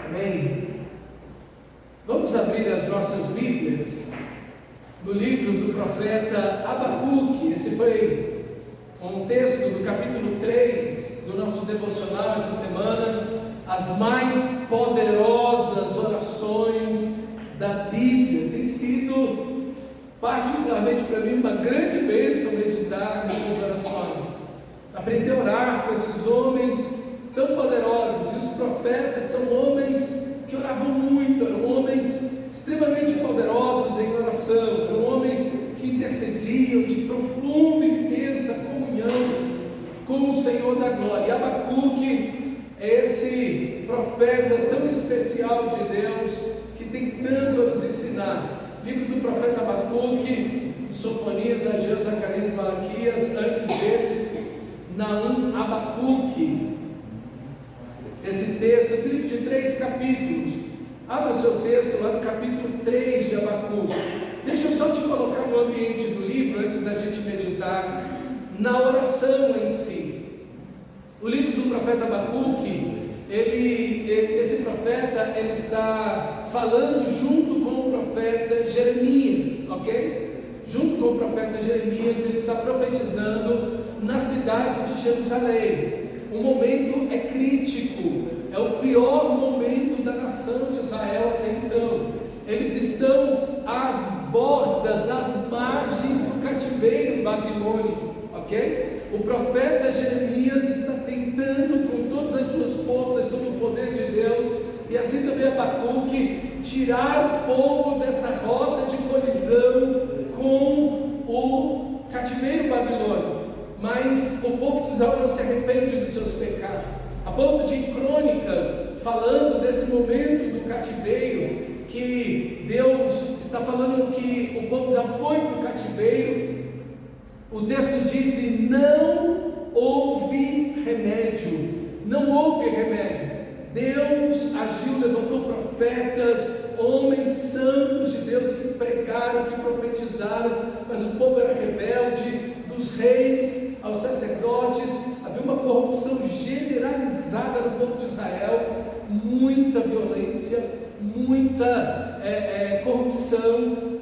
Amém. Vamos abrir as nossas Bíblias no livro do profeta Abacuque. Esse foi um texto do capítulo 3 do nosso devocional essa semana. As mais poderosas orações da Bíblia. Tem sido particularmente para mim uma grande bênção meditar nessas orações. Aprender a orar com esses homens tão poderosos. E os profetas são homens que oravam muito, eram homens extremamente poderosos em oração, eram homens que intercediam de profunda e intensa comunhão com o Senhor da glória. E Abacuque é esse profeta tão especial de Deus que tem tanto a nos ensinar. Livro do profeta Abacuque, Sofonias, Ageu, Zacarias, Malaquias, antes desses, Naum, Abacuque. Esse texto, esse livro de 3 capítulos. Abra o seu texto lá no capítulo 3 de Abacuque. Deixa eu só te colocar no ambiente do livro antes da gente meditar na oração em si. O livro do profeta Abacuque, esse profeta, ele está falando junto com o profeta Jeremias, ok? Junto com o profeta Jeremias, ele está profetizando na cidade de Jerusalém. O momento é crítico, é o pior momento da nação de Israel até então. Eles estão às bordas, às margens do cativeiro babilônico, ok? O profeta Jeremias está tentando com todas as suas forças, sob o poder de Deus, e assim também Abacuque, tirar o povo dessa rota de colisão com o cativeiro babilônico. Mas o povo de Israel não se arrepende dos seus pecados, a ponto de, em Crônicas, falando desse momento do cativeiro, que Deus está falando que o povo de Israel foi para o cativeiro. O texto diz: não houve remédio, não houve remédio. Deus agiu, levantou profetas, homens santos de Deus que pregaram, que profetizaram, mas o povo era rebelde. Dos reis aos sacerdotes, havia uma corrupção generalizada no povo de Israel, muita violência, muita corrupção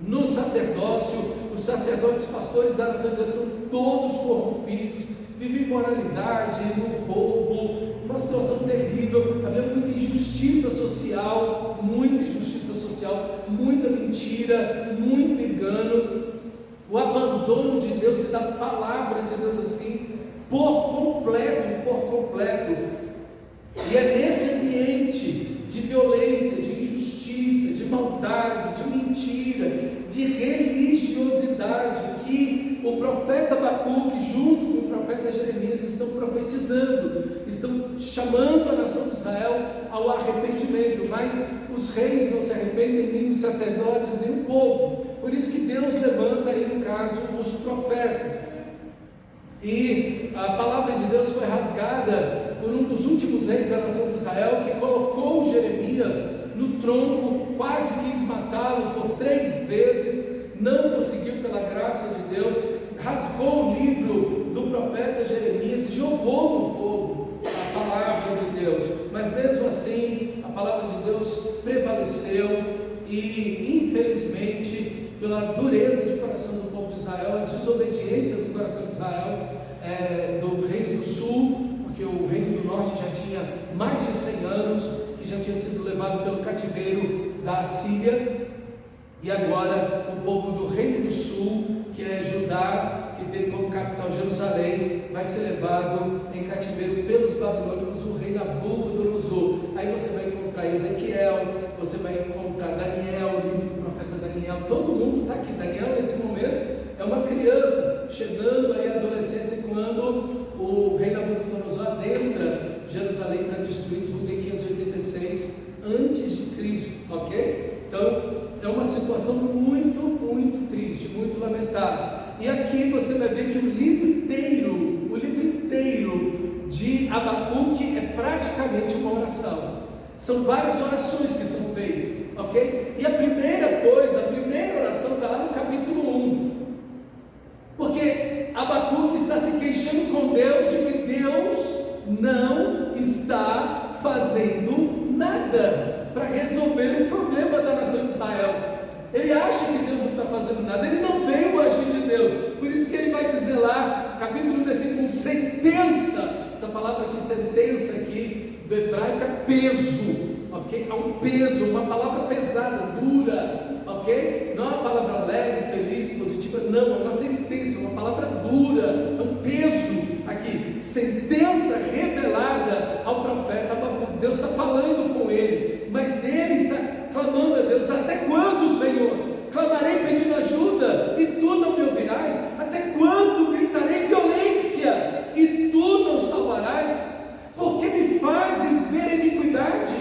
no sacerdócio. Os sacerdotes pastores da nação de Deus estão todos corrompidos, vivem imoralidade, no roubo, uma situação terrível. Havia muita injustiça social, muita mentira, muito engano. O abandono de Deus e da palavra de Deus assim, por completo. E é nesse ambiente de violência, de injustiça, de maldade, de mentira, de religiosidade, que o profeta Abacuque, junto com o profeta Jeremias, estão profetizando, estão chamando a nação de Israel ao arrependimento, mas os reis não se arrependem, nem os sacerdotes, nem o povo. Por isso que Deus levanta aí, no caso, os profetas. E a palavra de Deus foi rasgada por um dos últimos reis da nação de Israel, que colocou Jeremias no tronco, quase quis matá-lo por 3 vezes, não conseguiu pela graça de Deus, rasgou o livro do profeta Jeremias e jogou no fogo a palavra de Deus. Mas mesmo assim, a palavra de Deus prevaleceu e, infelizmente, pela dureza de coração do povo de Israel, a desobediência do coração de Israel, do Reino do Sul, porque o Reino do Norte já tinha mais de 100 anos, que já tinha sido levado pelo cativeiro da Assíria, e agora o povo do Reino do Sul, que é Judá, que tem como capital Jerusalém, vai ser levado em cativeiro pelos babilônicos, o rei Nabucodonosor. Aí você vai encontrar Ezequiel, você vai encontrar Daniel, o livro do profeta Daniel, todo mundo está aqui. Daniel, nesse momento, é uma criança, chegando aí à adolescência, quando o rei Nabucodonosor adentra Jerusalém para destruir tudo em 586 a.C., ok? Então, é uma situação muito triste, muito lamentável. E aqui você vai ver que o livro inteiro de Abacuque é praticamente uma oração. São várias orações que são feitas, ok? E a primeira oração está lá no capítulo 1. Porque Abacuque está se queixando com Deus de que Deus não está fazendo nada para resolver o problema da nação de Israel. Ele acha que Deus não está fazendo nada, ele não veio o agir de Deus. Por isso que ele vai dizer lá, capítulo 1, versículo 1, sentença. Essa palavra aqui, sentença aqui, do hebraico é peso, ok? Há um peso, uma palavra pesada, dura, ok? Não é uma palavra alegre, feliz, positiva, não, é uma sentença, uma palavra dura, é um peso aqui. Sentença revelada ao profeta Abacuque. Deus está falando com ele, mas ele está clamando a Deus: até quando, Senhor? Clamarei pedindo ajuda e tu não me ouvirás? Até quando gritarei violência e tu não salvarás? Por que me fazes ver iniquidade?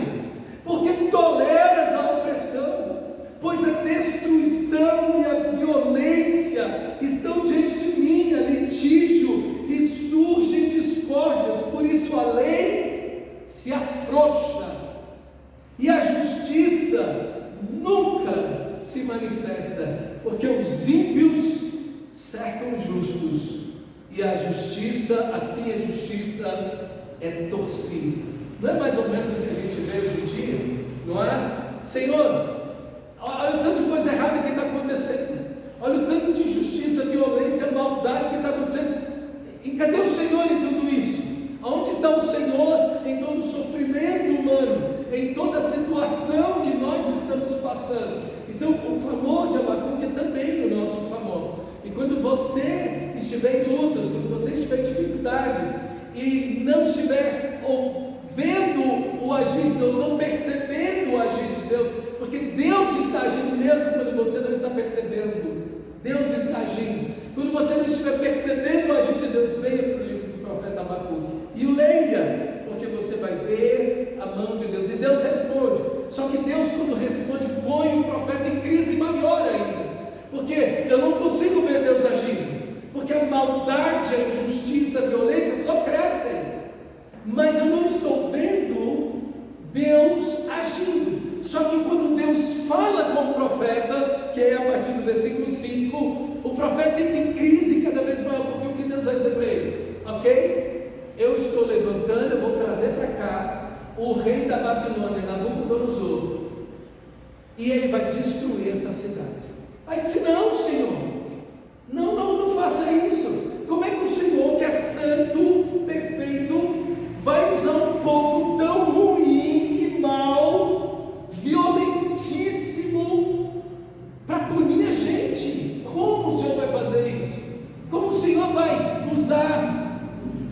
Por que toleras a opressão? Pois a destruição e a violência estão diante de mim, a litígio, e surgem discórdias. Por isso a lei se afrouxa e a justiça nunca se manifesta, porque os ímpios cercam os justos, e a justiça, assim a justiça é torcida. Não é mais ou menos o que a gente vê hoje em dia? Não é? Senhor, olha o tanto de coisa errada que está acontecendo, olha o tanto de injustiça, violência, maldade que está acontecendo, e cadê o Senhor em tudo isso? Aonde está o Senhor em todo o sofrimento humano, em toda a situação que nós estamos passando? Então o clamor de Abacuque é também o nosso clamor. E quando você estiver em lutas, quando você estiver em dificuldades e não estiver vendo o agir de Deus, não percebendo o agir de Deus, porque Deus está agindo mesmo quando você não está percebendo. Deus está agindo. Quando você não estiver percebendo o agir de Deus, venha para o livro do profeta Abacuque e o leia, porque você vai ver a mão de Deus. E Deus responde. Só que Deus, quando responde, põe o profeta em crise maior ainda, porque eu não consigo ver Deus agindo, porque a maldade, a injustiça, a violência só crescem, mas eu não estou vendo Deus agindo. Só que quando Deus fala com o profeta, que é a partir do versículo 5, o profeta entra em crise cada vez maior, porque o que Deus vai dizer para ele? Ok? Eu estou levantando, eu vou trazer para cá o rei da Babilônia, Nabucodonosor, e ele vai destruir esta cidade. Aí disse: não, Senhor, não faça isso. Como é que o Senhor, que é santo, perfeito, vai usar um povo tão ruim e mau, violentíssimo, para punir a gente? Como o Senhor vai fazer isso? Como o Senhor vai usar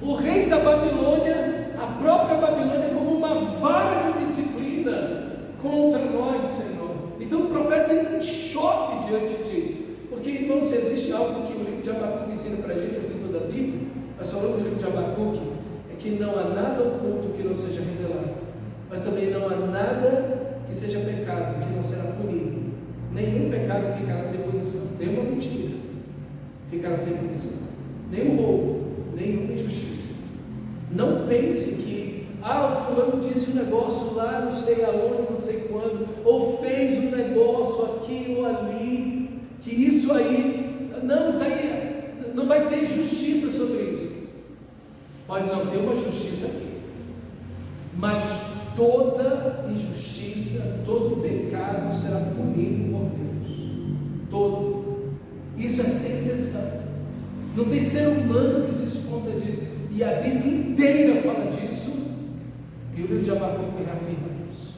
o rei da Babilônia, a própria Babilônia, como uma vara de disciplina contra nós, Senhor? Então o profeta entra em choque diante disso, porque, irmão, se existe algo que o livro de Abacuque ensina para a gente, assim toda a Bíblia, mas falando do livro de Abacuque, é que não há nada oculto que não seja revelado, mas também não há nada que seja pecado que não será punido. Nenhum pecado ficará sem punição, nenhuma mentira ficará sem punição, nenhum roubo, nenhuma injustiça. Não pense que o fulano disse um negócio lá, não sei aonde, não sei quando, ou fez um negócio aqui ou ali, que isso aí não vai ter justiça sobre isso. Pode não ter uma justiça aqui, mas toda injustiça, todo pecado será punido por Deus. Todo. Isso é sem exceção. Não tem ser humano que se esconda disso. E a Bíblia inteira fala disso. E o livro de Abacuque reafirma isso.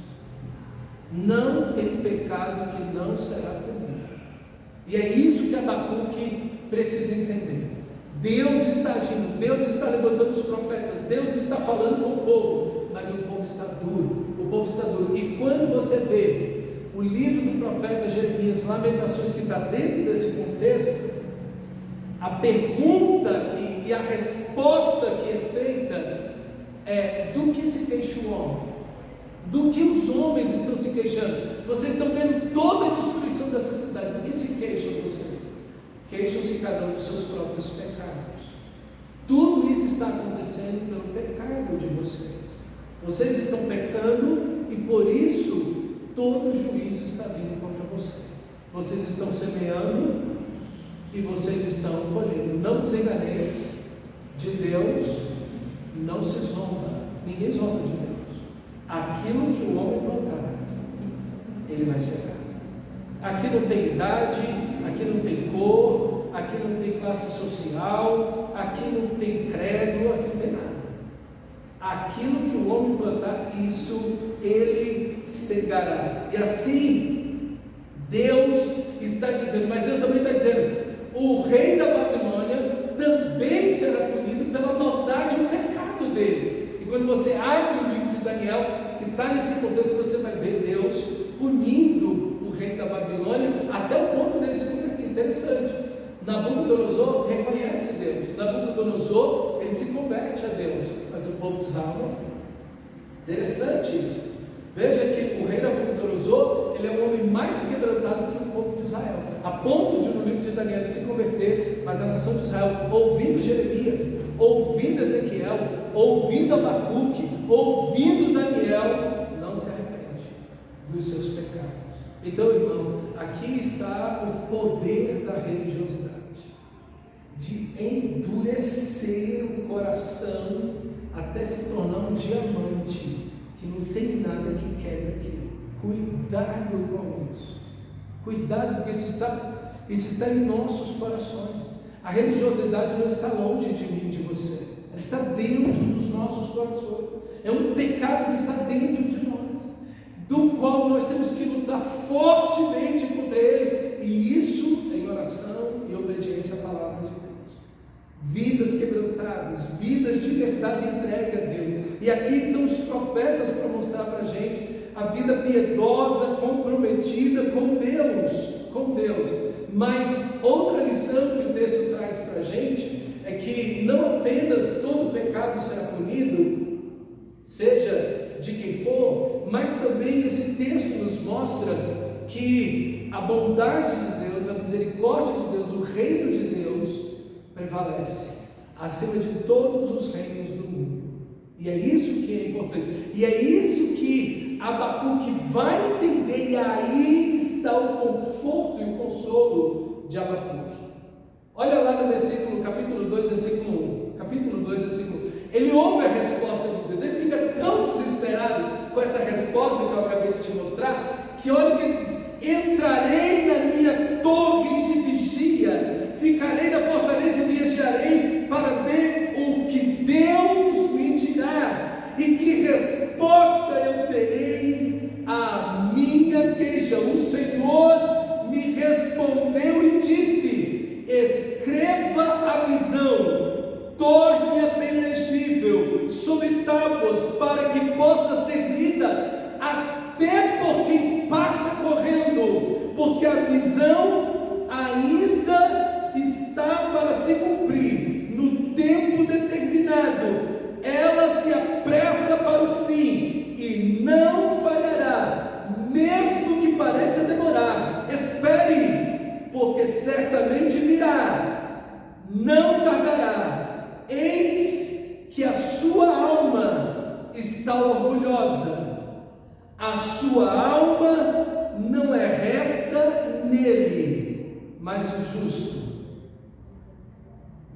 Não tem pecado que não será punido. E é isso que Abacuque precisa entender. Deus está agindo, Deus está levantando os profetas, Deus está falando com o povo, mas o povo está duro, o povo está duro. E quando você vê o livro do profeta Jeremias, Lamentações, que está dentro desse contexto, a pergunta e a resposta que é feita é: do que se queixa o homem? Do que os homens estão se queixando? Vocês estão vendo toda a destruição dessa cidade, do que se queixam vocês? Queixam-se cada um dos seus próprios pecados. Tudo isso está acontecendo pelo pecado de vocês. Vocês estão pecando e por isso todo juízo está vindo contra vocês. Vocês estão semeando e vocês estão colhendo. Não vos enganeis, de Deus não se zomba. Ninguém zomba de Deus. aquilo que o homem plantar, ele vai cegar. Aqui não tem idade, aqui não tem cor, aqui não tem classe social, aqui não tem credo, aqui não tem nada. Aquilo que o homem plantar, isso ele cegará. E assim, Deus está dizendo, mas Deus também está dizendo, o rei da Babilônia também será punido pela maldade e o pecado dele. E quando você abre o livro de Daniel, que está nesse contexto, você vai ver Deus punindo o rei da Babilônia até o ponto dele se converter. Interessante. Nabucodonosor reconhece Deus. Nabucodonosor, ele se converte a Deus, mas o povo de Israel não. Interessante isso. Veja que o rei Nabucodonosor, ele é o homem mais quebrantado que o povo de Israel, a ponto de no livro de Daniel ele se converter, mas a nação de Israel, ouvindo Jeremias, ouvindo Ezequiel, ouvindo Abacuque, ouvindo Daniel, não se arrepende dos seus pecados. Então, irmão, aqui está o poder da religiosidade, de endurecer o coração até se tornar um diamante, que não tem nada que quebre aquilo. Cuidado com isso. Cuidado, porque isso está em nossos corações. A religiosidade não está longe de mim, de você. Ela está dentro dos nossos corações. É um pecado que está dentro de nós, do qual nós temos que lutar fortemente contra ele, e isso em oração e obediência à palavra de Deus. Vidas quebrantadas, vidas de verdade entregue a Deus. E aqui estão os profetas para mostrar para a gente a vida piedosa, comprometida com Deus. Mas outra lição que o texto traz para a gente é que não apenas todo pecado será punido, seja de quem for, mas também esse texto nos mostra que a bondade de Deus, a misericórdia de Deus, o reino de Deus prevalece acima de todos os reinos do mundo. E é isso que é importante, e é isso que Abacuque vai entender, e aí está o conforto e o consolo de Abacuque. Olha lá no versículo, capítulo 2, versículo 1. Capítulo 2, versículo 1. Ele ouve a resposta de Deus, ele fica tão desesperado com essa resposta que eu acabei de te mostrar, que olha que ele diz: entrarei na minha torre de vigia, ficarei na fortaleza e vigiarei para ver o que Deus me dirá e que resposta eu terei à minha queixa. O Senhor me respondeu e disse: escreva a visão, torne-a bem legível sobre tábuas, para que possa ser lida até por quem passa correndo, porque a visão ainda está para se cumprir no tempo determinado. Ela se apressa para o fim e não falhará, mesmo que pareça demorar. Espere, porque certamente virá, não tardará. Eis que a sua alma está orgulhosa, a sua alma não é reta nele, mas o justo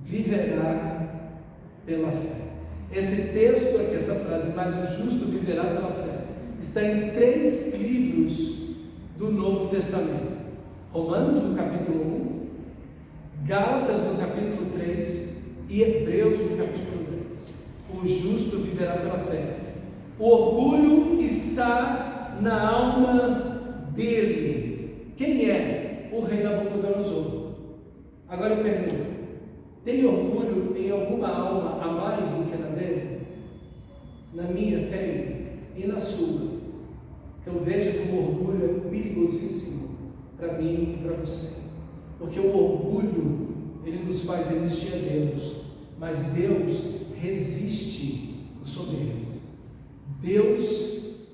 viverá pela fé. Esse texto aqui, essa frase, mas o justo viverá pela fé, está em 3 livros do Novo Testamento: Romanos no capítulo 1, Gálatas no capítulo 3 e Hebreus no capítulo 10. O justo viverá pela fé. O orgulho está na alma dele. Quem é? O rei Nabucodonosor. Agora eu pergunto: tem orgulho em alguma alma a mais do que na dele? Na minha tem, e na sua. Então veja como o orgulho é perigosíssimo para mim e para você, porque o orgulho, ele nos faz resistir a Deus, mas Deus resiste o soberbo. Deus,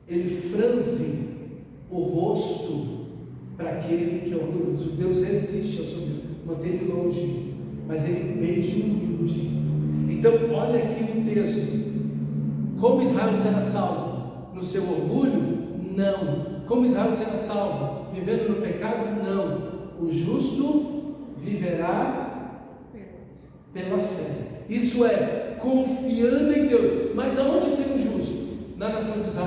ele franze o rosto para aquele que é orgulhoso. Deus resiste ao soberbo, mantém ele longe, mas ele beija o humilde. Então olha aqui no texto: como Israel será salvo? No seu orgulho? Não. Como Israel será salvo? Vivendo no pecado? Não. O justo viverá pela fé. Isso é, confiando em Deus. Mas aonde tem o justo? Na nação de Israel.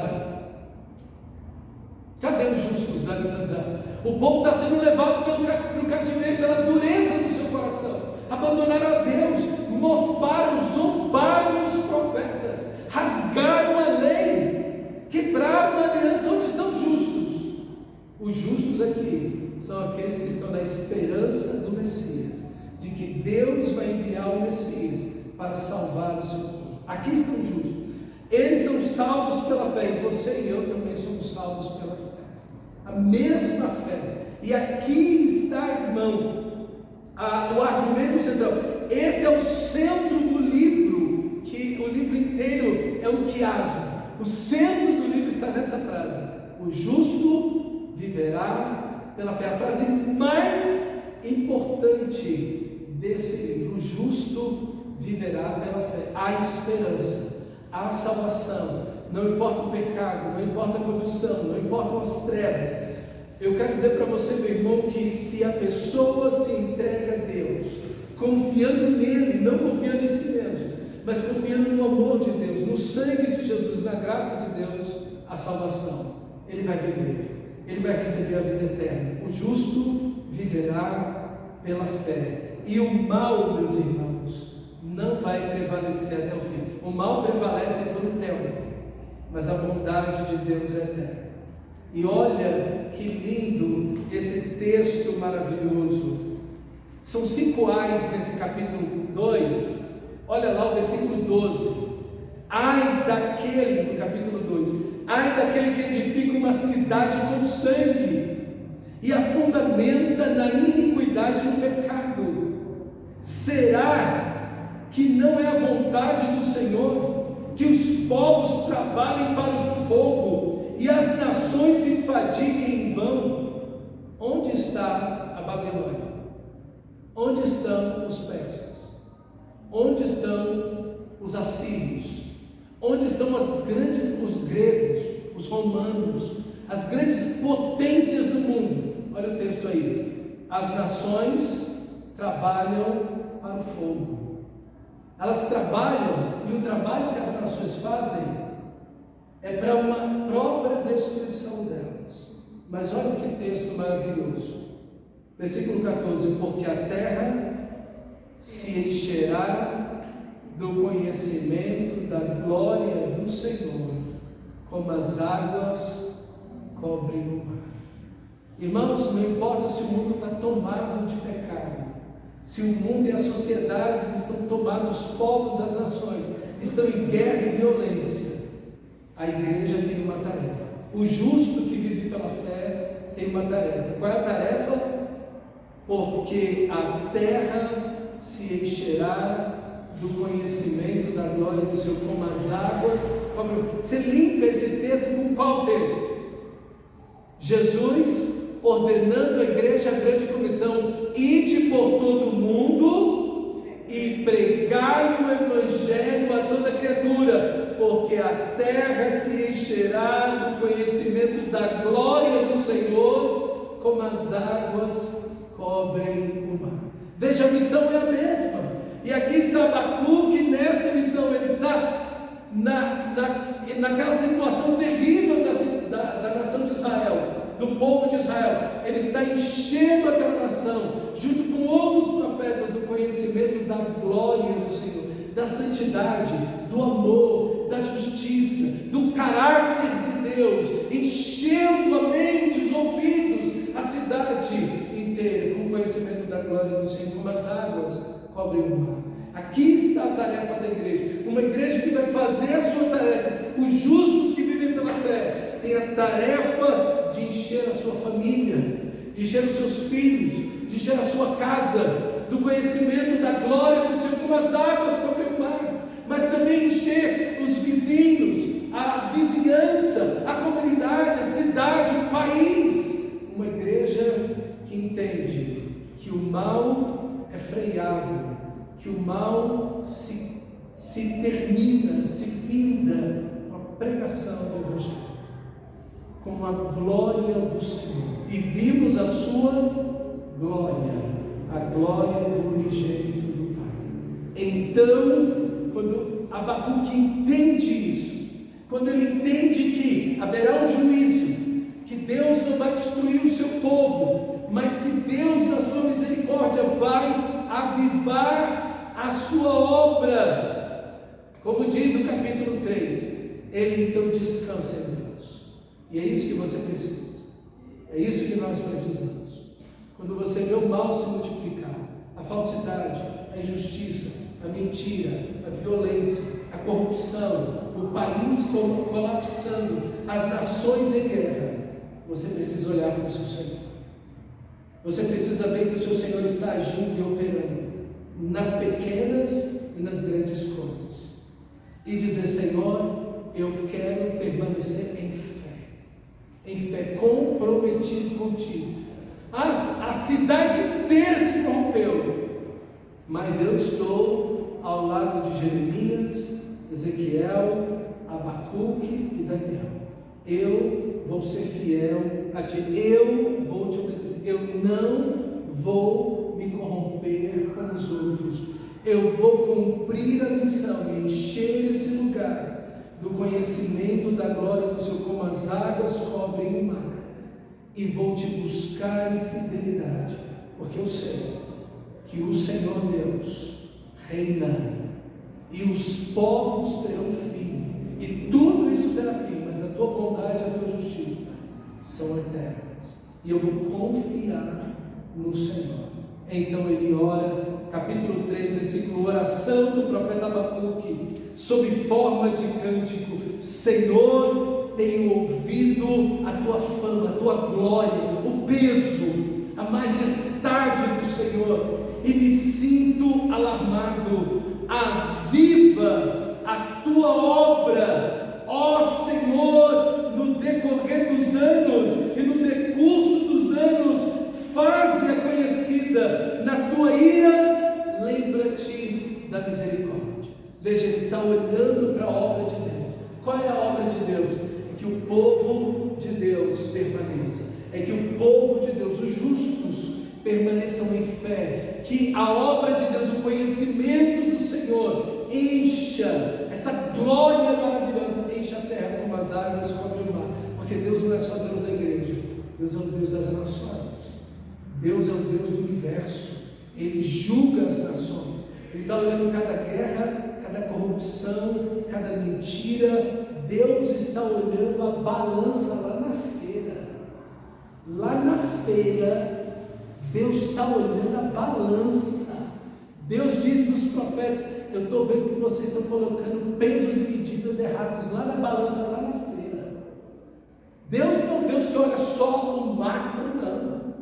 esperança de Israel. O povo está sendo levado pelo cativeiro, pela dureza do seu coração. Abandonaram a Deus, mofaram, zombaram os profetas, rasgaram a lei, quebraram a aliança. Onde estão os justos? Os justos aqui são aqueles que estão na esperança do Messias, de que Deus vai enviar o Messias para salvar o seu povo. Aqui estão os justos. Eles são salvos pela fé, e você e eu também somos salvos pela fé. A mesma fé. E aqui está, irmão, o argumento central. Esse é o centro do livro, que o livro inteiro é um quiasma. O centro do livro está nessa frase: o justo viverá pela fé. A frase mais importante desse livro: o justo viverá pela fé. Há esperança, há salvação, não importa o pecado, não importa a condição, não importam as trevas. Eu quero dizer para você, meu irmão, que se a pessoa se entrega a Deus, confiando nele, não confiando em si mesmo, mas confiando no amor de Deus, no sangue de Jesus, na graça de Deus, a salvação, ele vai viver, ele vai receber a vida eterna. O justo viverá pela fé, e o mal, meus irmãos, não vai prevalecer até o fim. O mal prevalece por um tempo, mas a bondade de Deus é eterna. E olha que lindo esse texto maravilhoso. São 5 ais nesse capítulo 2. Olha lá o versículo 12. Ai daquele, do capítulo 2, ai daquele que edifica uma cidade com sangue e a fundamenta na iniquidade e no pecado. Será que não é a vontade do Senhor que os povos trabalhem para o fogo e as nações se fatiguem em vão? Onde está a Babilônia? Onde estão os persas? Onde estão os assírios? Onde estão os gregos, os romanos, as grandes potências do mundo? Olha o texto aí: as nações trabalham para o fogo. Elas trabalham, e o trabalho que as nações fazem é para uma própria destruição delas. Mas olha que texto maravilhoso. Versículo 14: porque a terra se encherá do conhecimento da glória do Senhor, como as águas cobrem o mar. Irmãos, não importa se o mundo está tomado de pecado, se o mundo e as sociedades estão tomados, os povos, as nações estão em guerra e violência, a igreja tem uma tarefa. O justo que vive pela fé tem uma tarefa. Qual é a tarefa? Porque a terra se encherá do conhecimento da glória do Senhor, como as águas. Você linka esse texto com qual texto? Jesus ordenando à igreja a grande comissão: ide por todo o mundo e pregai o evangelho a toda criatura, porque a terra se encherá do conhecimento da glória do Senhor, como as águas cobrem o mar. Veja, a missão é a mesma. E aqui está Abacuque, nesta missão ele está naquela situação terrível da nação de Israel, do povo de Israel. Ele está enchendo aquela nação, junto com outros profetas, do conhecimento da glória do Senhor, da santidade, do amor, da justiça, do caráter de Deus, enchendo a mente, os ouvidos, a cidade inteira com o conhecimento da glória do Senhor, como as águas cobrem o mar. Aqui está a tarefa da igreja, uma igreja que vai fazer a sua tarefa. Os justos que vivem pela fé têm a tarefa de encher a sua família, de encher os seus filhos, de encher a sua casa do conhecimento da glória do Senhor, como as águas cobrem o mar, mas também encher os vizinhos, a vizinhança, a comunidade, a cidade, o país. Uma igreja que entende que o mal é freado, que o mal se termina, se finda com a pregação do Evangelho, com a glória do Senhor. E vimos a sua glória, a glória do unigênito do Pai. Então, quando Abacuque entende isso, quando ele entende que haverá um juízo, que que Deus não vai destruir o seu povo, mas que Deus, na sua misericórdia, vai avivar a sua obra. Como diz o capítulo 3, ele então descansa em Deus. E é isso que você precisa, é isso que nós precisamos. Quando você vê o mal se multiplicar, a falsidade, a injustiça, a mentira, a violência, a corrupção, o país colapsando, as nações em guerra, você precisa olhar para o seu Senhor. Você precisa ver que o seu Senhor está agindo e operando nas pequenas e nas grandes coisas, e dizer: Senhor, eu quero permanecer em fé, comprometido contigo. A cidade inteira se corrompeu, mas eu estou ao lado de Jeremias, Ezequiel, Abacuque e Daniel. Eu vou ser fiel a ti, eu vou te obedecer, eu não vou me corromper com os outros, eu vou cumprir a missão e encher esse lugar do conhecimento da glória do Senhor, como as águas cobrem o mar, e vou te buscar em fidelidade, porque eu sei que o Senhor Deus reina, e os povos terão fim, e tudo isso terá fim, mas a tua bondade e a tua justiça são eternas, e eu vou confiar no Senhor. Então ele ora, capítulo 3, versículo, oração do profeta Abacuque, sob forma de cântico: Senhor, tenho ouvido a tua fama, a tua glória, o peso, a majestade do Senhor, e me sinto alarmado. Aviva a tua obra, ó Senhor, no decorrer dos anos e no decurso dos anos, faze-a conhecida. Na tua ira, lembra-te da misericórdia. Veja, ele está olhando para a obra de Deus. Qual é a obra de Deus? É que o povo de Deus permaneça, é que o povo de Deus, os justos, permaneçam em fé, que a obra de Deus, o conhecimento do Senhor, encha, essa glória maravilhosa, encha a terra como as águas cobrem o mar, porque Deus não é só Deus da igreja, Deus é o Deus das nações, Deus é o Deus do universo, Ele julga as nações, Ele está olhando cada guerra, cada corrupção, cada mentira. Deus está olhando a balança lá na feira, Deus está olhando a balança. Deus diz nos profetas: eu estou vendo que vocês estão colocando pesos e medidas errados lá na balança, lá na feira. Deus não é um Deus que olha só o macro, não.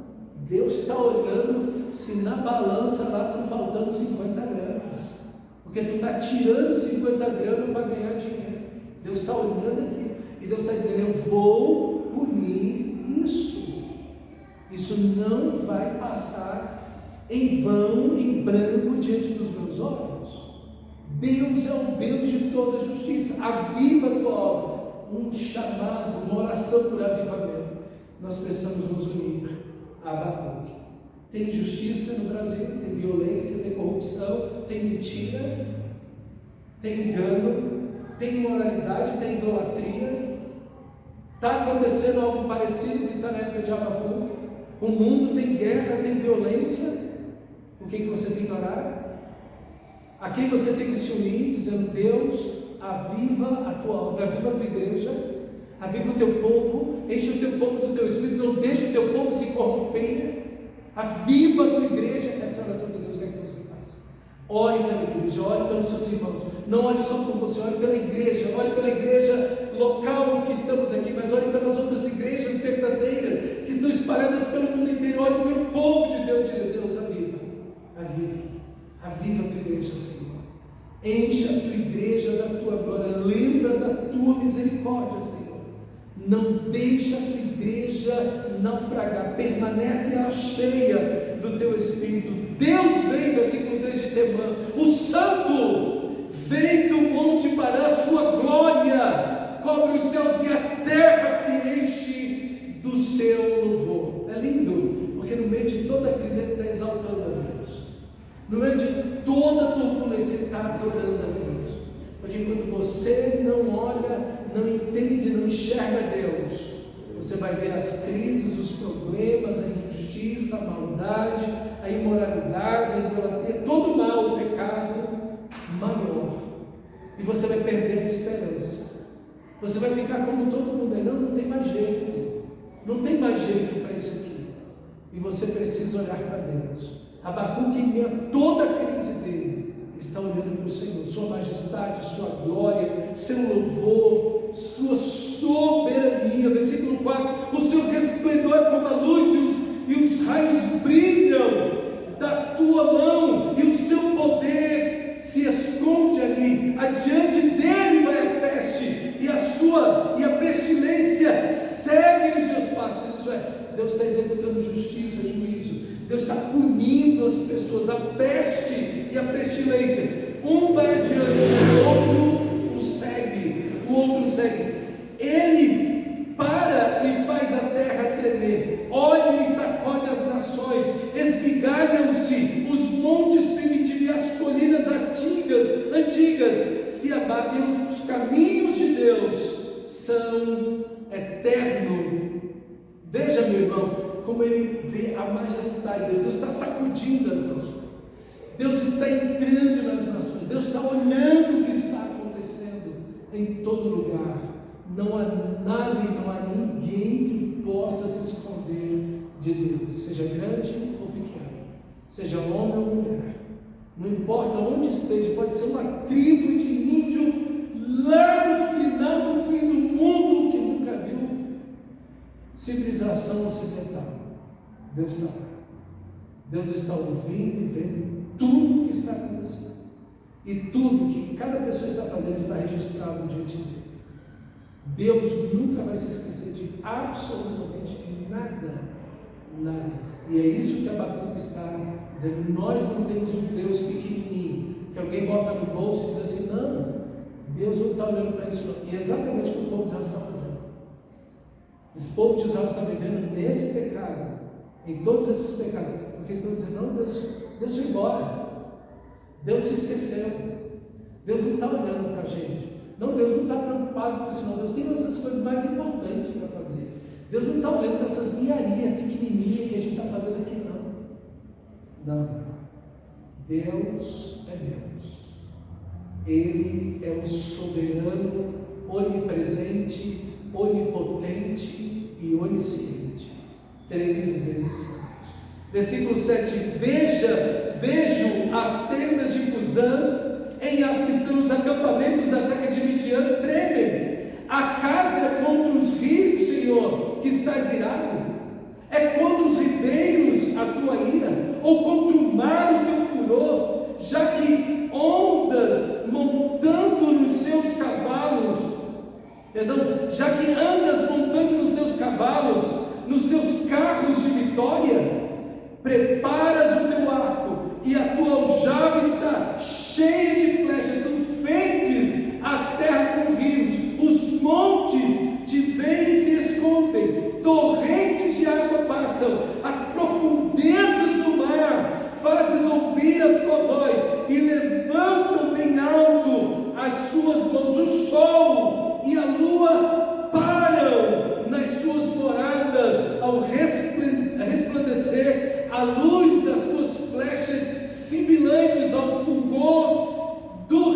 Deus está olhando se na balança lá estão faltando 50 gramas, porque tu está tirando 50 gramas para ganhar dinheiro. Deus está olhando aqui, e Deus está dizendo: eu vou punir isso. Isso não vai passar em vão, em branco, diante dos meus olhos. Deus é o Deus de toda justiça. Aviva a tua obra. Um chamado, uma oração por avivamento. Nós precisamos nos unir a Abacuque. Tem injustiça no Brasil, tem violência, tem corrupção, tem mentira, tem engano, tem imoralidade, tem idolatria. Está acontecendo algo parecido que está na época de Abacuque. O mundo tem guerra, tem violência. O que você tem que orar? A quem você tem que se unir, dizendo: Deus, aviva a tua obra, aviva a tua igreja, aviva o teu povo, enche o teu povo do teu espírito, não deixe o teu povo se corromper, aviva a tua igreja. Essa é a oração de Deus que você faz. Ore pela igreja, ore pelos seus irmãos, não ore só por você, ore pela igreja local em que estamos aqui, mas ore pelas outras igrejas verdadeiras que estão espalhadas pelo mundo inteiro. Ore pelo povo de Deus, diga: Deus, aviva a tua igreja, Senhor, enche a tua igreja da tua glória, lembra da tua misericórdia, Senhor, não deixa a tua igreja naufragar, permanece ela cheia do teu Espírito. Deus vem, versículo 3 de Temã, o Santo vem do monte para a sua glória, cobre os céus e a terra se enche do seu louvor. É lindo, porque no meio de toda a crise ele está exaltando a Deus, no meio de toda a turbulência ele está adorando a Deus, porque quando você não olha, não entende, não enxerga Deus, você vai ver as crises, os problemas, a injustiça, a maldade, a imoralidade, a idolatria, todo o mal, o pecado maior. E você vai perder a esperança. Você vai ficar como todo mundo, não tem mais jeito. Não tem mais jeito para isso aqui. E você precisa olhar para Deus. Abacuque, em meio a toda a crise dele, está olhando para o Senhor, sua majestade, sua glória, seu louvor, sua soberania. Versículo 4: o seu resplendor é como a luz, e os raios brilham da tua mão, e o seu poder se esconde ali. Adiante dele vai a peste, e a pestilência segue os seus passos. Isso é, Deus está executando justiça, juízo. Deus está punindo as pessoas, a peste e a pestilência. Um vai adiante, o outro segue. Ele para e faz a terra tremer, olha e sacode as nações, esmigalham-se os montes primitivos e as colinas antigas se abatem. Os caminhos de Deus são eternos. Veja, meu irmão, como ele vê a majestade de Deus. Deus está sacudindo as nações, Deus está entrando nas nações, Deus está olhando o que está acontecendo em todo lugar. Não há nada e não há ninguém que possa se esconder de Deus, seja grande ou pequeno, seja homem ou mulher, não importa onde esteja. Pode ser uma tribo de índio lá no final do fim do mundo que nunca viu civilização ocidental. Deus está lá. Deus está ouvindo e vendo tudo que está acontecendo, e tudo que cada pessoa está fazendo está registrado diante dele. Deus nunca vai se esquecer de absolutamente nada. E é isso que Abacuque está dizendo. Nós não temos um Deus pequenininho, que alguém bota no bolso e diz assim: não, Deus não está olhando para isso não. E é exatamente o que o povo de Israel está fazendo. Esse povo de Israel está vivendo nesse pecado, em todos esses pecados, porque estão dizendo: não, Deus foi embora, Deus se esqueceu, Deus não está olhando para a gente, não, Deus não está preocupado com isso não, Deus tem essas coisas mais importantes para fazer, Deus não está olhando para essas miarias pequenininhas que a gente está fazendo aqui não. Deus é Deus, Ele é o soberano, onipresente, onipotente e onisciente. 3 vezes 7. Versículo 7: vejo as tendas de Cusã em aflição, os acampamentos da terra de Midian tremem. Acaso é contra os rios, Senhor, que estás irado? É contra os ribeiros a tua ira? Ou contra o mar o teu furor? Já que ondas montando nos seus cavalos, já que andas montando nos teus cavalos, nos teus carros de vitória, preparas o teu arco e a tua aljava está cheia de flechas, tu fendes a terra com rios, os montes te veem e se escondem, torrentes de água passam, as profundezas do mar fazes ouvir a tua voz e levantam bem alto as suas mãos. O sol e a lua param nas suas moradas ao resplandecer a luz das tuas flechas cintilantes, ao fulgor do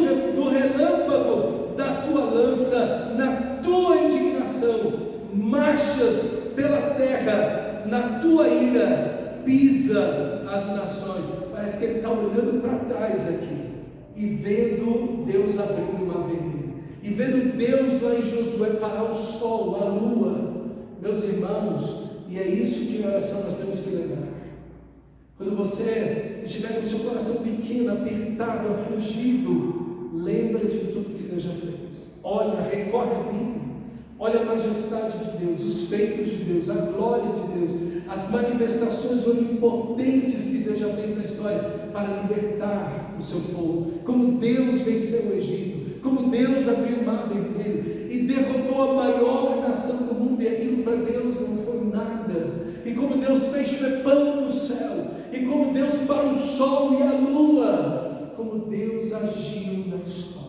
relâmpago da tua lança. Na tua indignação marchas pela terra, na tua ira pisa as nações. Parece que ele está olhando para trás aqui e vendo Deus abrindo o mar vermelho, e vendo Deus lá em Josué parar o sol, a lua. Meus irmãos, e é isso que em oração nós temos que lembrar. Quando você estiver com o seu coração pequeno, apertado, afligido, lembra de tudo que Deus já fez. Olha, recorre a Bíblia, olha a majestade de Deus, os feitos de Deus, a glória de Deus, as manifestações onipotentes que Deus já fez na história para libertar o seu povo. Como Deus venceu o Egito, como Deus abriu o mar vermelho e derrotou a maior nação do mundo, e aquilo para Deus não foi nada. E como Deus fez chover pão do céu, e como Deus parou o sol e a lua, como Deus agiu na história.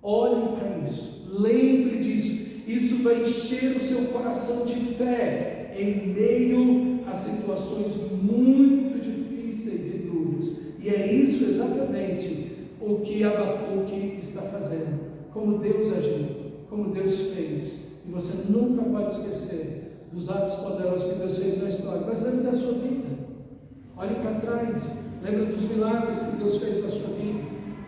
Olhe para isso, lembre disso, Isso vai encher o seu coração de fé em meio a situações muito difíceis e duras. E é isso exatamente o que Abacuque está fazendo. Como Deus agiu, como Deus fez. E você nunca pode esquecer dos atos poderosos que Deus fez na história. Mas lembre da sua vida. Olhe para trás. Lembre dos milagres que Deus fez na sua vida.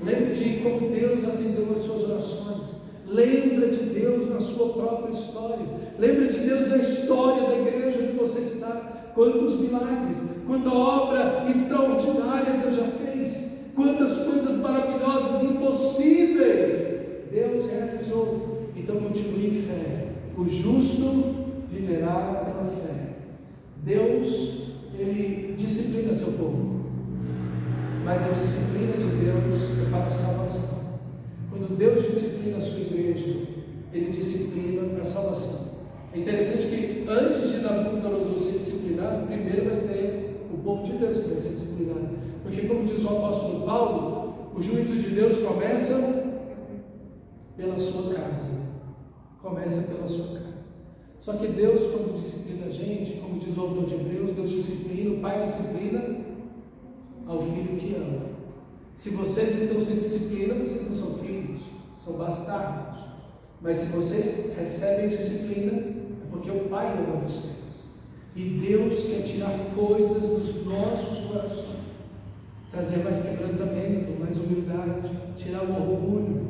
Lembre de como Deus atendeu as suas orações. Lembre de Deus na sua própria história. Lembre de Deus na história da igreja que você está. Quantos milagres, quanta obra extraordinária Deus já fez. Quantas coisas maravilhosas, impossíveis Deus realizou. Então continue em fé. O justo viverá pela fé. Deus, Ele disciplina seu povo, mas a disciplina de Deus é para a salvação. Quando Deus disciplina a sua igreja, Ele disciplina para a salvação. É interessante que antes de Nabucodonosor ser disciplinado, primeiro vai ser o povo de Deus que vai ser disciplinado. Porque, como diz o apóstolo Paulo, o juízo de Deus começa pela sua casa. Começa pela sua casa. Só que Deus, quando disciplina a gente, como diz o autor de Hebreus, Deus disciplina, o Pai disciplina ao filho que ama. Se vocês estão sem disciplina, vocês não são filhos, são bastardos. Mas se vocês recebem disciplina, é porque o Pai ama vocês. E Deus quer tirar coisas dos nossos corações, trazer mais quebrantamento, mais humildade, tirar o orgulho,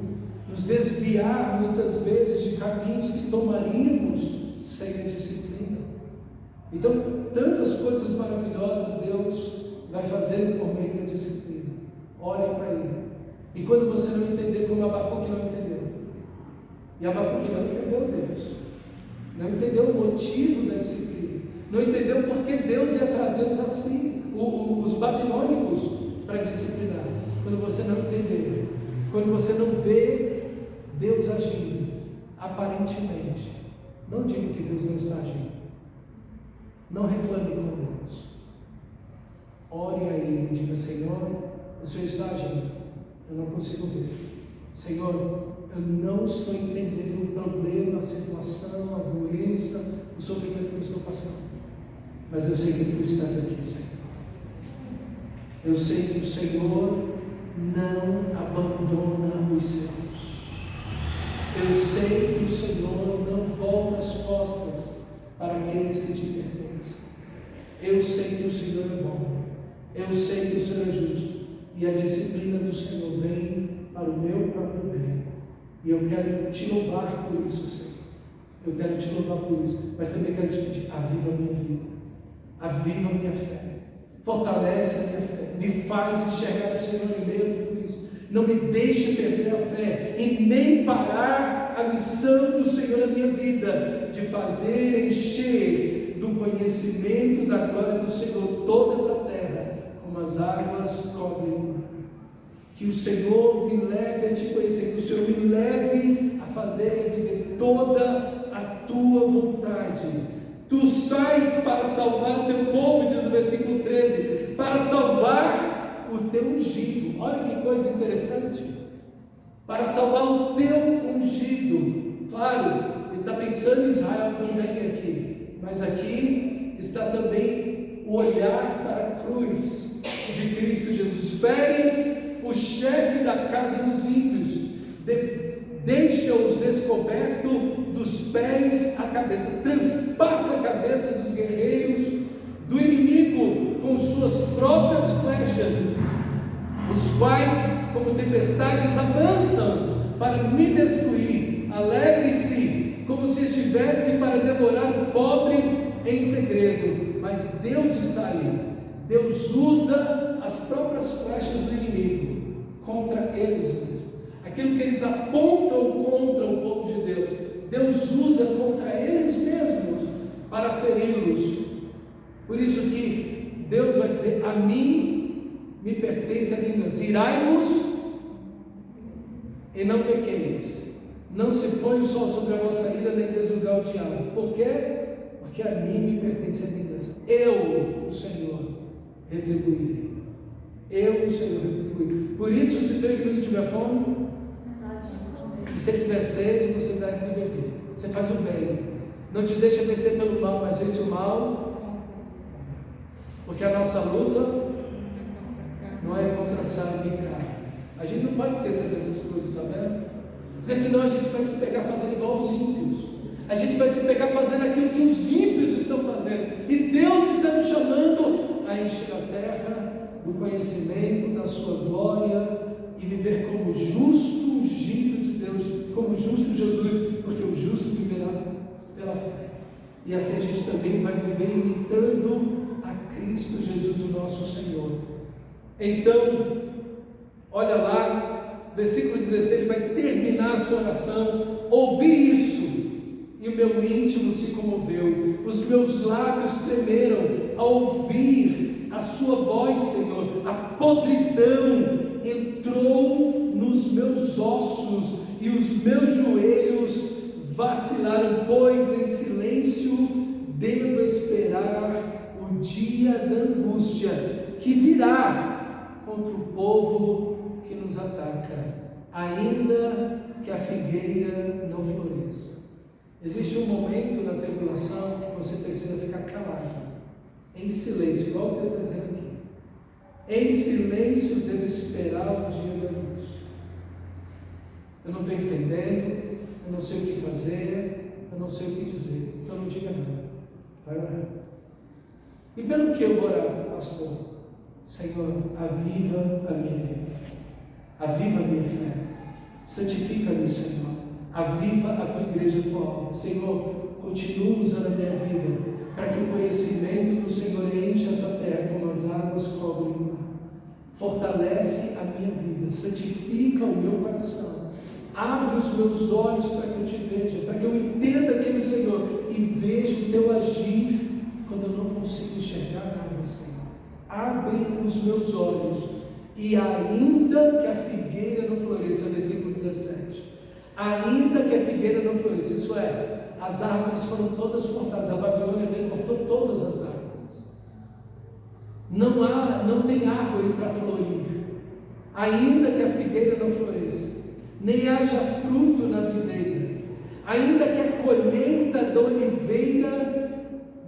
nos desviar muitas vezes de caminhos que tomaríamos sem a disciplina. Então, tantas coisas maravilhosas Deus vai fazendo por meio da disciplina. Olhe para Ele. E quando você não entender, como Abacuque não entendeu, e Abacuque não entendeu Deus, não entendeu o motivo da disciplina, não entendeu porque Deus ia trazê-los assim, os babilônicos, para disciplinar. Quando você não entender, quando você não vê Deus agindo, aparentemente, não diga que Deus não está agindo, não reclame com Deus, ore a Ele e diga: Senhor, o Senhor está agindo, eu não consigo ver. Senhor, eu não estou entendendo o problema, a situação, a doença, o sofrimento que eu estou passando, mas eu sei que Tu estás aqui, Senhor. Eu sei que o Senhor não abandona os seus. Eu sei que o Senhor não volta as costas para aqueles que te pertencem. Eu sei que o Senhor é bom. Eu sei que o Senhor é justo. E a disciplina do Senhor vem para o meu próprio bem. E eu quero te louvar por isso, Senhor. Eu quero te louvar por isso. Mas também quero te pedir: aviva a minha vida. Aviva a minha fé. Fortalece a minha fé. Me faz enxergar o Senhor em meio a tudo isso. Não me deixe perder a fé e nem parar a missão do Senhor na minha vida, de fazer encher do conhecimento da glória do Senhor toda essa terra, como as águas cobrem o mar. Que o Senhor me leve a te conhecer, que o Senhor me leve a fazer e viver toda a tua vontade. Tu sais para salvar o teu povo, diz o versículo 13, para salvar o teu ungido. Olha que coisa interessante. Para salvar o teu ungido. Claro, ele está pensando em Israel também aqui, mas aqui está também o olhar para a cruz de Cristo Jesus. Feres o chefe da casa dos ímpios, deixa-os descoberto dos pés à cabeça, transpassa a cabeça dos guerreiros do inimigo com suas próprias flechas, os quais, como tempestades, avançam para me destruir. Alegre-se, como se estivesse para devorar o pobre em segredo. Mas Deus está ali. Deus usa as próprias flechas do inimigo contra eles mesmos. Aquilo que eles apontam contra o povo de Deus, Deus usa contra eles mesmos para feri-los. Por isso que Deus vai dizer: a mim me pertence a vingança. Irai-vos e não pequeis. Não se põe o sol sobre a vossa ira, nem deslugar o diabo. Por quê? Porque a mim me pertence a vingança. Eu, o Senhor, retribuirei. Eu, o Senhor, retribuirei. Por isso, se teu inimigo tiver fome, e se ele tiver sede, você deve de beber. você faz o bem. Não te deixa vencer pelo mal, mas vence o mal. Porque a nossa luta não é contra sangue e carne. A gente não pode esquecer dessas coisas, está vendo? Porque senão a gente vai se pegar fazendo igual os ímpios. A gente vai se pegar fazendo aquilo que os ímpios estão fazendo. E Deus está nos chamando a encher a terra do conhecimento da sua glória e viver como justo ungido de Deus, como justo Jesus, porque o justo viverá pela fé. E assim a gente também vai viver imitando a Cristo Jesus, o nosso Senhor. Então, olha lá, versículo 16, ele vai terminar a sua oração. Ouvi isso, e o meu íntimo se comoveu, os meus lábios tremeram ao ouvir a sua voz, Senhor. A podridão entrou nos meus ossos, e os meus joelhos vacilaram, pois em silêncio devo esperar o dia da angústia que virá contra o povo que nos ataca, ainda que a figueira não floresça. Existe um momento na tribulação que você precisa ficar calado, em silêncio, igual o texto está dizendo aqui. Em silêncio devo esperar o dia da luz. Eu não estou entendendo, eu não sei o que fazer, eu não sei o que dizer, então não diga nada, vai orar. E pelo que eu vou orar, pastor? Senhor, aviva a minha vida, aviva a minha fé, santifica-me, Senhor, aviva a tua igreja atual. Senhor, continua usando a minha vida, para que o conhecimento do Senhor encha essa terra como as águas cobrem o mar. Fortalece a minha vida, santifica o meu coração, abre os meus olhos para que eu te veja, para que eu entenda quem é o Senhor e veja o teu agir quando eu não consigo enxergar nada, Senhor. Abre os meus olhos, e ainda que a figueira não floresça, versículo 17, ainda que a figueira não floresça, isso é, as árvores foram todas cortadas, a Babilônia veio e cortou todas as árvores, não tem árvore para florir, ainda que a figueira não floresça, nem haja fruto na videira, ainda que a colheita da oliveira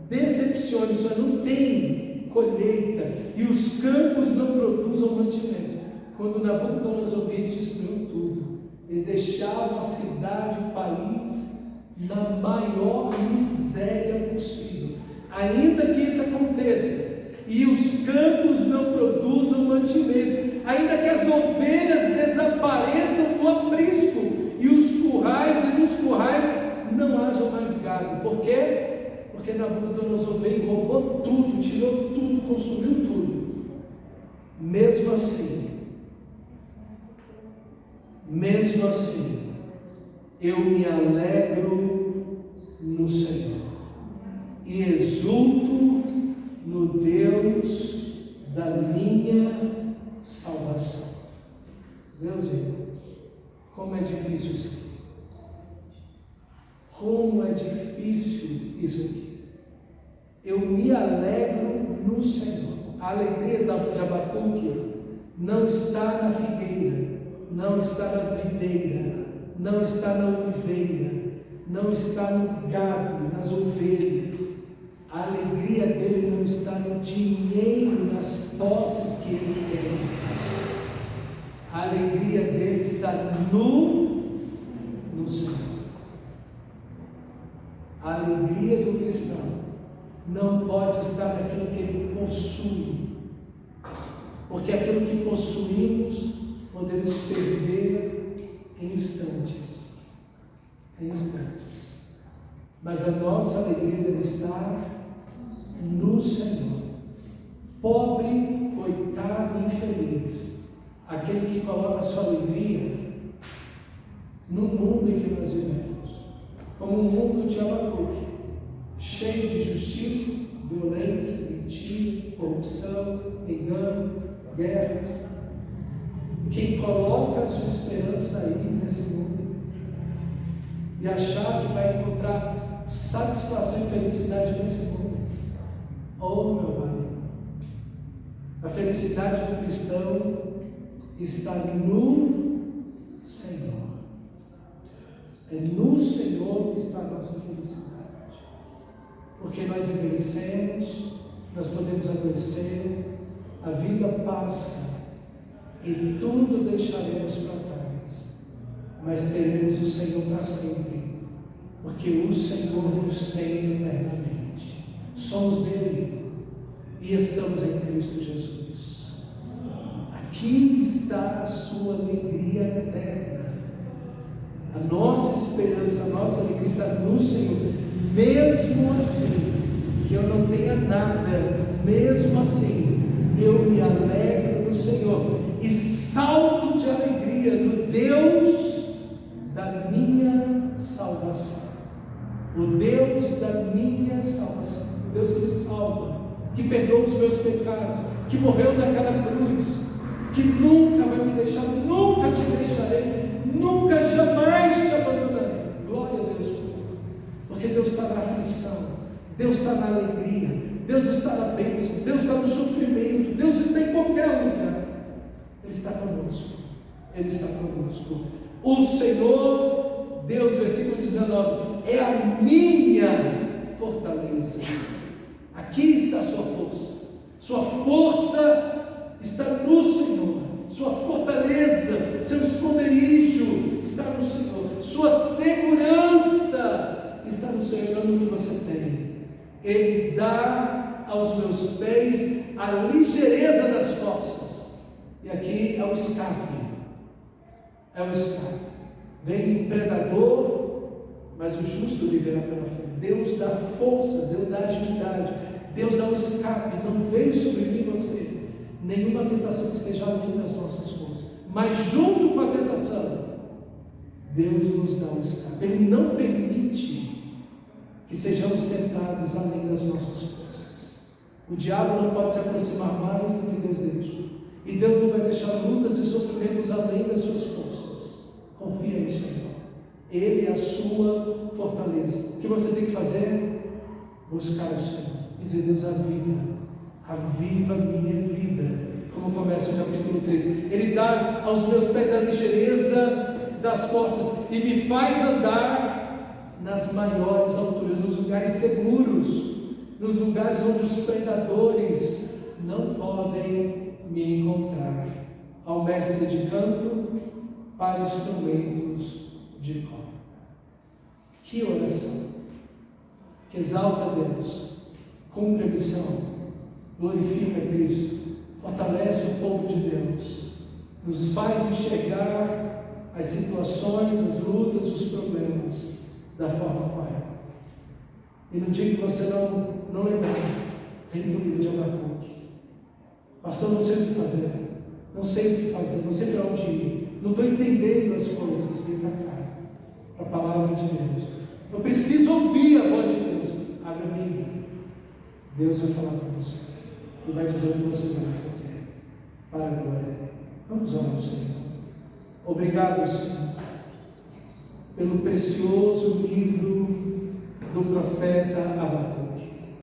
decepcione, isso é, não tem colheita, e os campos não produzam mantimento. Quando Nabucodonosor destruiu tudo, eles deixavam a cidade, o país, na maior miséria possível. Ainda que isso aconteça, e os campos não produzam mantimento, ainda que as ovelhas desapareçam do aprisco, e os currais, e nos currais não haja mais gado. Por quê? Porque Nabucodonosor veio e roubou tudo, tirou tudo, consumiu tudo. Mesmo assim, eu me alegro no Senhor e exulto no Deus da minha salvação. Meus irmãos, como é difícil isso aqui. Como é difícil isso aqui. Eu me alegro no Senhor. A alegria de Abacuque não está na figueira, não está na videira, não está na oliveira, não está no gado, nas ovelhas. A alegria dele não está no dinheiro, nas posses que ele tem. A alegria dele está no Senhor. A alegria do cristão não pode estar naquilo que ele possui, porque aquilo que possuímos podemos perder em instantes, mas a nossa alegria deve estar no Senhor. Pobre, coitado, infeliz, aquele que coloca a sua alegria no mundo em que nós vivemos, como um mundo de Abacuque, cheio de justiça, violência, mentira, corrupção, engano, guerras. Quem coloca a sua esperança aí nesse mundo e achar que vai encontrar satisfação e felicidade nesse mundo, oh meu amigo, a felicidade do cristão está no Senhor. É no Senhor que está a nossa felicidade. Porque nós envelhecemos, nós podemos adoecer, a vida passa e tudo deixaremos para trás, mas teremos o Senhor para sempre, porque o Senhor nos tem eternamente. Somos dele e estamos em Cristo Jesus. Aqui está a sua alegria eterna. A nossa esperança, a nossa alegria está no Senhor. Mesmo assim, que eu não tenha nada, mesmo assim, eu me alegro no Senhor e salto de alegria no Deus da minha salvação. O Deus da minha salvação, o Deus que me salva, que perdoa os meus pecados, que morreu naquela cruz, que nunca vai me deixar, nunca te deixarei, nunca jamais te abandonarei. Glória a Deus por isso, porque Deus está na aflição, Deus está na alegria, Deus está na bênção, Deus está no sofrimento, Deus está em qualquer lugar. Ele está conosco, Ele está conosco. O Senhor, Deus, versículo 19, é a minha fortaleza. Aqui está a sua força. Sua força está no Senhor. Sua fortaleza, seu esconderijo está no Senhor. Sua segurança está no Senhor, no que você tem. Ele dá aos meus pés a ligeireza das costas. E aqui é o escape. É o escape. Vem um predador, mas o justo viverá pela fé. Deus dá força, Deus dá agilidade, Deus dá o escape. Não vem sobre mim você nenhuma tentação que esteja além das nossas forças, mas junto com a tentação, Deus nos dá o escape. Ele não permite que sejamos tentados além das nossas forças. O diabo não pode se aproximar mais do que Deus deixa, e Deus não vai deixar lutas e sofrimentos além das suas forças. Confia no Senhor, Ele é a sua fortaleza. O que você tem que fazer? Buscar o Senhor, dizer: Deus, aviva a minha vida, como começa o capítulo 3. Ele dá aos meus pés a ligeireza das costas e me faz andar nas maiores alturas, nos lugares seguros, nos lugares onde os predadores não podem me encontrar. Ao mestre de canto para instrumentos de corda. Que oração, que exalta a Deus, cumpre a missão, glorifica Cristo, fortalece o povo de Deus, nos faz enxergar as situações, as lutas, os problemas da forma correta. E no dia que você não lembrar, vem para o livro de Abacuque. Pastor, não sei o que fazer, não sei o que fazer, não sei para onde ir, não estou entendendo as coisas. Vem para cá, para a palavra de Deus. Eu preciso ouvir a voz de Deus. Abre a Bíblia. Deus vai falar com você e vai dizer o que você vai fazer para a glória dele. Vamos orar ao Senhor. Obrigado, Senhor, pelo precioso livro do profeta Abacuque.